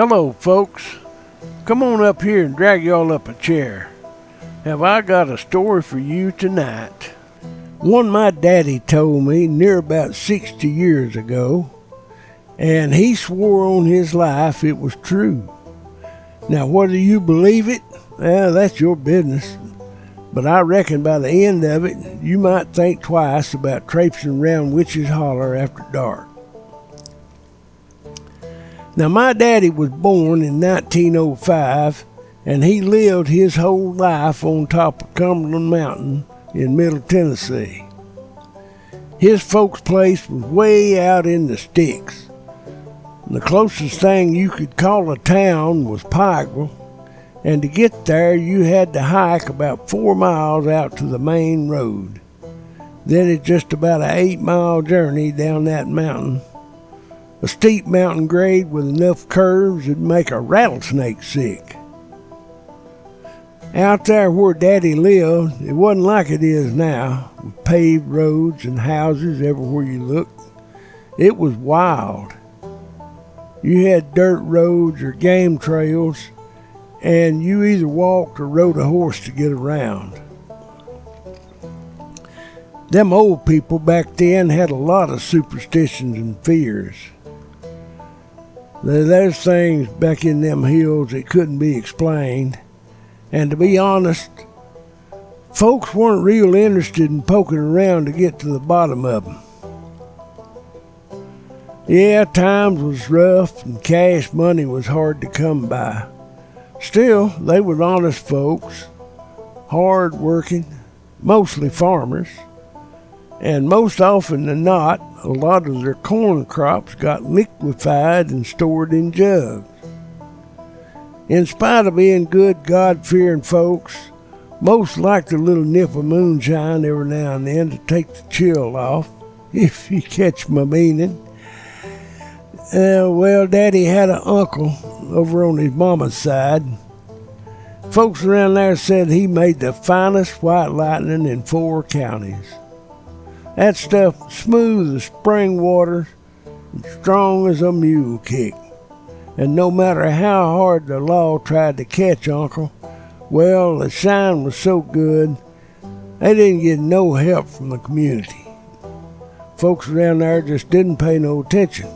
Hello, folks. Come on up here and drag y'all up a chair. Have I got a story for you tonight? One my daddy told me near about 60 years ago, and he swore on his life it was true. Now, whether you believe it, well, that's your business. But I reckon by the end of it, you might think twice about traipsing around Witches Holler after dark. Now, my daddy was born in 1905, and he lived his whole life on top of Cumberland Mountain in Middle Tennessee. His folks' place was way out in the sticks. And the closest thing you could call a town was Pikeville, and to get there you had to hike about 4 miles out to the main road. Then it's just about an 8-mile journey down that mountain. A steep mountain grade with enough curves that'd make a rattlesnake sick. Out there where Daddy lived, it wasn't like it is now, with paved roads and houses everywhere you looked. It was wild. You had dirt roads or game trails, and you either walked or rode a horse to get around. Them old people back then had a lot of superstitions and fears. There's things back in them hills that couldn't be explained. And to be honest, folks weren't real interested in poking around to get to the bottom of them. Yeah, times was rough and cash money was hard to come by. Still, they were honest folks, hard working, mostly farmers. And most often than not, a lot of their corn crops got liquefied and stored in jugs. In spite of being good, God-fearing folks, most liked a little nip of moonshine every now and then to take the chill off, if you catch my meaning. Well, Daddy had an uncle over on his mama's side. Folks around there said he made the finest white lightning in 4 counties. That stuff smooth as spring water and strong as a mule kick. And no matter how hard the law tried to catch Uncle, well, the shine was so good, they didn't get no help from the community. Folks around there just didn't pay no attention.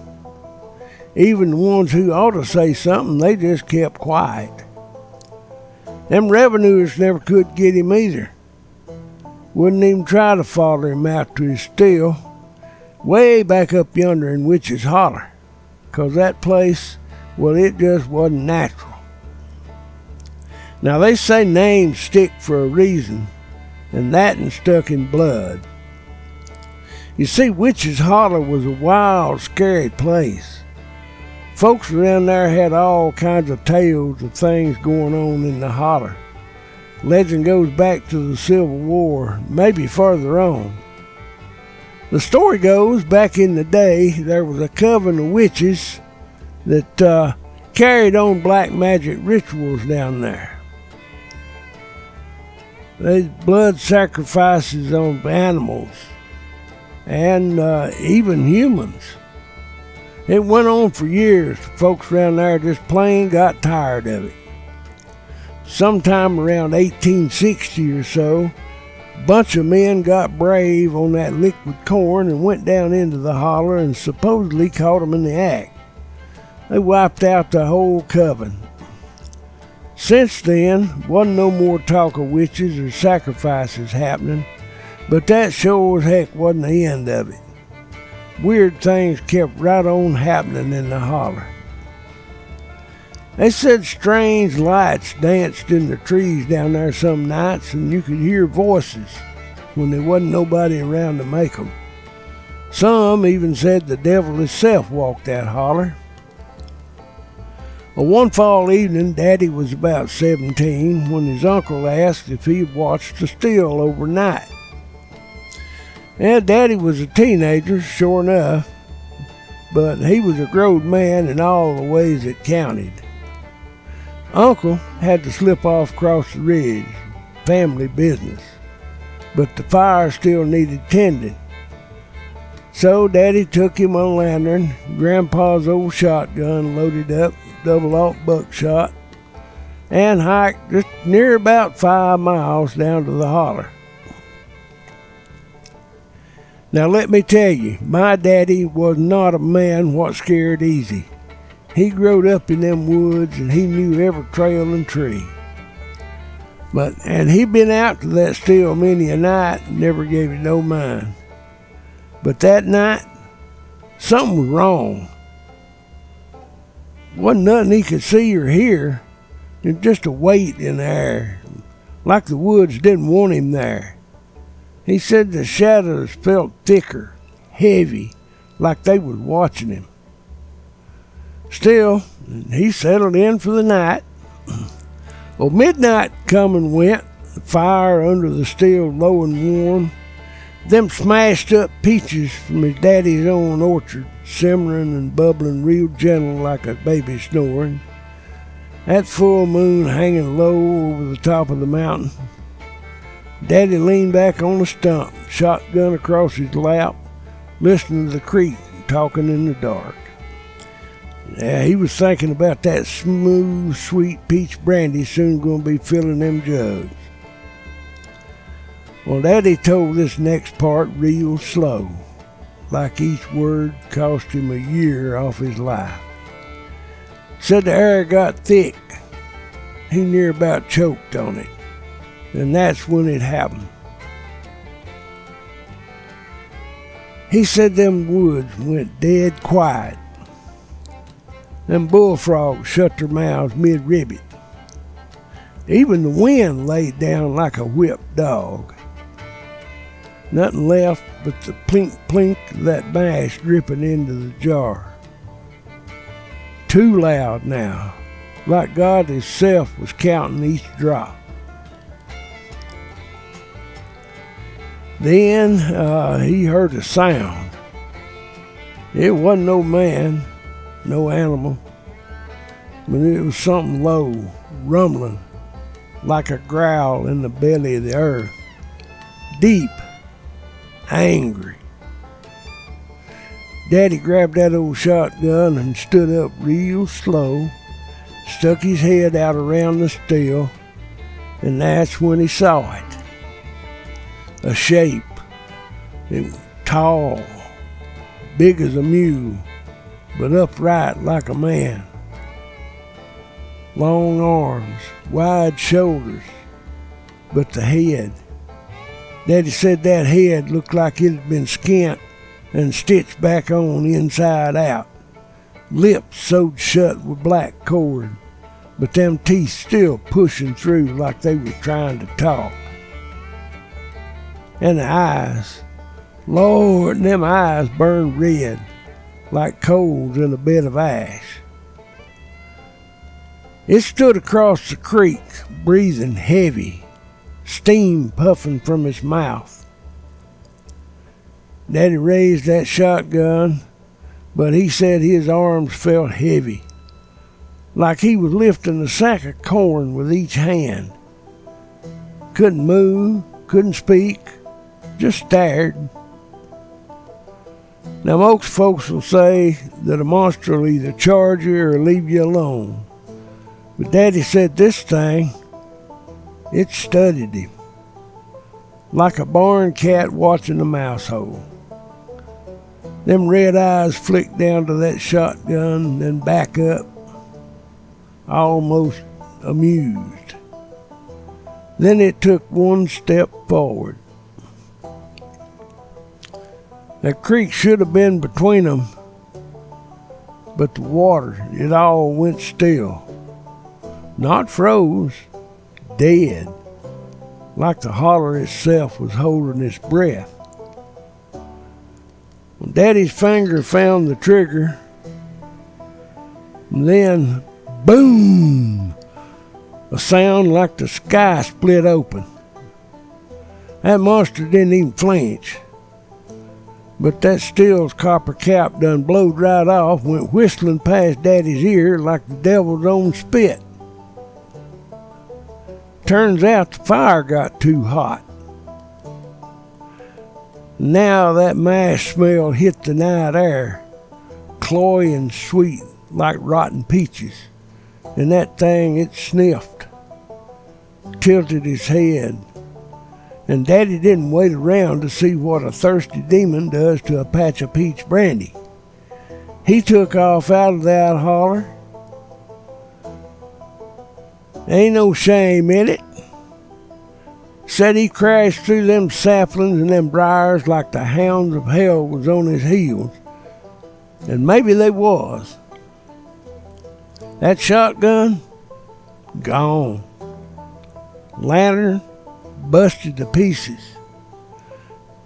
Even the ones who ought to say something, they just kept quiet. Them revenuers never could get him either. Wouldn't even try to follow him out to his still, way back up yonder in Witches Holler, 'cause that place, well, it just wasn't natural. Now, they say names stick for a reason, and that and stuck in blood. You see, Witches Holler was a wild, scary place. Folks around there had all kinds of tales of things going on in the holler. Legend goes back to the Civil War, maybe further on. The story goes, back in the day, there was a coven of witches that carried on black magic rituals down there. They blood sacrifices on animals and even humans. It went on for years. Folks around there just plain got tired of it. Sometime around 1860 or so, a bunch of men got brave on that liquid corn and went down into the holler and supposedly caught them in the act. They wiped out the whole coven. Since then, wasn't no more talk of witches or sacrifices happening, but that sure as heck wasn't the end of it. Weird things kept right on happening in the holler. They said strange lights danced in the trees down there some nights, and you could hear voices when there wasn't nobody around to make them. Some even said the devil himself walked that holler. Well, one fall evening, Daddy was about 17 when his uncle asked if he'd watched the still overnight. And Daddy was a teenager, sure enough, but he was a grown man in all the ways that counted. Uncle had to slip off across the ridge, family business, but the fire still needed tending. So Daddy took him a lantern, Grandpa's old shotgun loaded up, double alt buckshot, and hiked just near about 5 miles down to the holler. Now let me tell you, my daddy was not a man what scared easy. He growed up in them woods and he knew every trail and tree. And he'd been out to that still many a night and never gave it no mind. But that night, something was wrong. Wasn't nothing he could see or hear. There was just a weight in the air, like the woods didn't want him there. He said the shadows felt thicker, heavy, like they was watching him. Still, he settled in for the night. Well, midnight come and went, the fire under the still low and warm. Them smashed up peaches from his daddy's own orchard, simmering and bubbling real gentle like a baby snoring. That full moon hanging low over the top of the mountain. Daddy leaned back on the stump, shotgun across his lap, listening to the creek and talking in the dark. Yeah, he was thinking about that smooth, sweet peach brandy soon going to be filling them jugs. Well, Daddy told this next part real slow, like each word cost him a year off his life. Said the air got thick. He near about choked on it. And that's when it happened. He said them woods went dead quiet. Them bullfrogs shut their mouths mid-ribbit. Even the wind laid down like a whipped dog. Nothing left but the plink-plink of that mash dripping into the jar. Too loud now, like God himself was counting each drop. Then he heard a sound. It wasn't no man, no animal, but it was something low, rumbling, like a growl in the belly of the earth. Deep, angry. Daddy grabbed that old shotgun and stood up real slow, stuck his head out around the still, and that's when he saw it. A shape. It was tall, big as a mule, but upright like a man. Long arms, wide shoulders, but the head. Daddy said that head looked like it had been skinned and stitched back on inside out. Lips sewed shut with black cord, but them teeth still pushing through like they were trying to talk. And the eyes, Lord, them eyes burned red like coals in a bed of ash. It stood across the creek, breathing heavy, steam puffing from its mouth. Daddy raised that shotgun, but he said his arms felt heavy, like he was lifting a sack of corn with each hand. Couldn't move, couldn't speak, just stared. Now most folks will say that a monster will either charge you or leave you alone. But Daddy said this thing, it studied him, like a barn cat watching a mouse hole. Them red eyes flicked down to that shotgun, then back up, almost amused. Then it took one step forward. The creek should have been between them, but the water, it all went still. Not froze, dead, like the holler itself was holding its breath. When Daddy's finger found the trigger, and then, boom, a sound like the sky split open. That monster didn't even flinch. But that still's copper cap done blowed right off, went whistling past Daddy's ear like the devil's own spit. Turns out the fire got too hot. Now that mash smell hit the night air, cloying sweet like rotten peaches. and that thing, it sniffed, tilted his head. And Daddy didn't wait around to see what a thirsty demon does to a patch of peach brandy. He took off out of that holler. Ain't no shame in it. Said he crashed through them saplings and them briars like the hounds of hell was on his heels. And maybe they was. That shotgun, gone. Lantern, busted to pieces.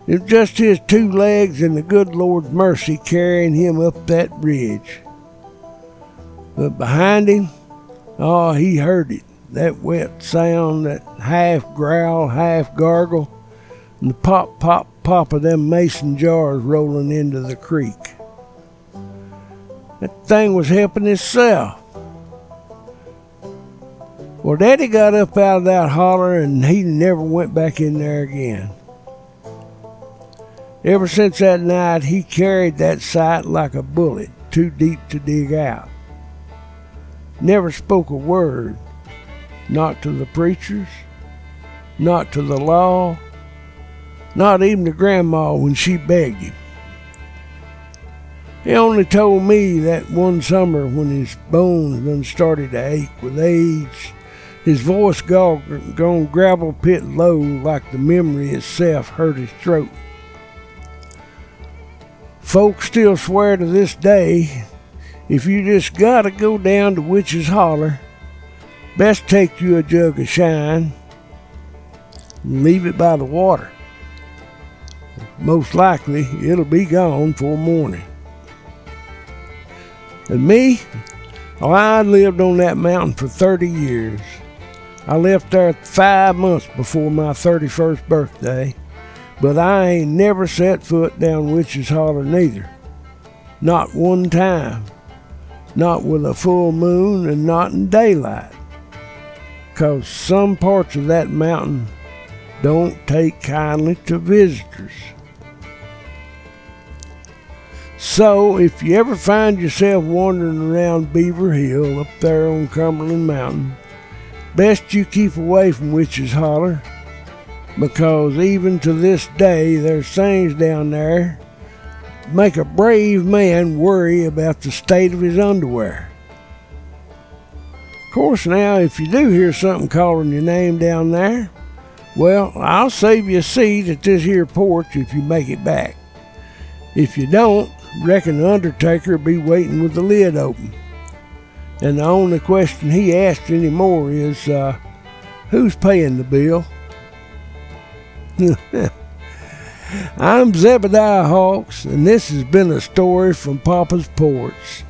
It was just his 2 legs and the good Lord's mercy carrying him up that ridge. But behind him, oh, he heard it. That wet sound, that half growl, half gargle, and the pop, pop, pop of them mason jars rolling into the creek. That thing was helping itself. Well, Daddy got up out of that holler and he never went back in there again. Ever since that night, he carried that sight like a bullet, too deep to dig out. Never spoke a word, not to the preachers, not to the law, not even to Grandma when she begged him. He only told me that one summer when his bones done started to ache with age, his voice gone gravel pit low like the memory itself hurt his throat. Folks still swear to this day, if you just gotta go down to Witches Holler, best take you a jug of shine and leave it by the water. Most likely it'll be gone for morning. And me, oh, I lived on that mountain for 30 years. I left there 5 months before my 31st birthday, but I ain't never set foot down Witches Holler neither. Not one time. Not with a full moon and not in daylight. 'Cause some parts of that mountain don't take kindly to visitors. So, if you ever find yourself wandering around Beaver Hill up there on Cumberland Mountain, best you keep away from Witches Holler, because even to this day there's things down there that make a brave man worry about the state of his underwear. Of course now, if you do hear something calling your name down there, well, I'll save you a seat at this here porch if you make it back. If you don't, reckon the undertaker will be waiting with the lid open. And the only question he asks anymore is, who's paying the bill? I'm Zebediah Hawkes, and this has been a story from Papa's Porch.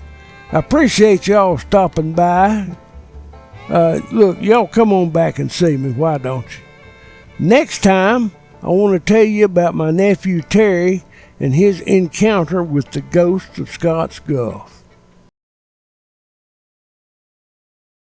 I appreciate y'all stopping by. Look, y'all come on back and see me, why don't you? Next time, I want to tell you about my nephew Terry and his encounter with the ghost of Scott's Gulf.